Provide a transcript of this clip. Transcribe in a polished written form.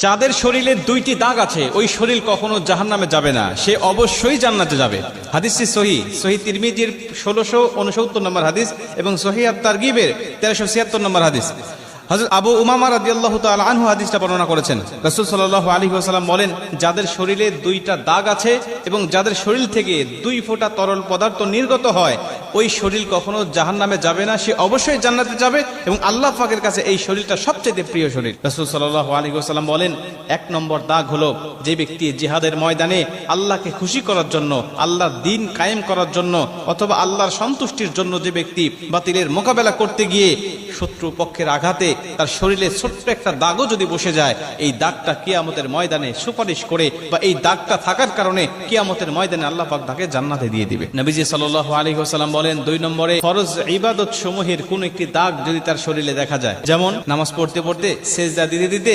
যাদের শরীরে দুইটি দাগ আছে ওই শরীর কখনো জাহান্নামে যাবে না, সে অবশ্যই জান্নাতে যাবে। হাদিসটি সহিহ তিরমিজির 1669 নম্বর হাদিস এবং সহিহ আত-তারগিবের 1376 নম্বর হাদিস। হযরত আবু উমামা রাদিয়াল্লাহু তাআলা আনহু হাদিসটা বর্ণনা করেছেন। রাসূল সাল্লাল্লাহু আলাইহি ওয়াসাল্লাম বলেন, যাদের শরীরে দুইটা দাগ আছে এবং যাদের শরীর থেকে 2 ফোঁটা তরল পদার্থ নির্গত হয় ওই শরীর কখনো জাহান্নামে যাবে না, সে অবশ্যই জান্নাতে যাবে এবং আল্লাহ পাকের কাছে এই শরীরটা সবচেয়ে প্রিয় শরীর। রাসূল সাল্লাল্লাহু আলাইহি ওয়াসাল্লাম বলেন, 1 নম্বর দাগ হলো যে ব্যক্তি জিহাদের ময়দানে আল্লাহকে খুশি করার জন্য, আল্লাহর দ্বীন কায়েম করার জন্য অথবা আল্লাহর সন্তুষ্টির জন্য যে ব্যক্তি বাতিলের মোকাবেলা করতে গিয়ে শত্রু পক্ষের আঘাতে তার শরীরে ছোট্ট একটা দাগও যদি বসে যায়, এই দাগটা কিয়ামতের ময়দানে সুপারিশ করে বা এই দাগটা থাকার কারণে কিয়ামতের ময়দানে আল্লাহ পাক তাকে জান্নাতে দিয়ে দিবে। নবীজি সাল্লাল্লাহু আলাইহি ওয়াসাল্লাম বলেন, 2 নম্বরে ফরজ ইবাদত সমূহের কোন একটি দাগ যদি তার শরীরে দেখা যায়, যেমন নামাজ পড়তে পড়তে সেজদা দিতে দিতে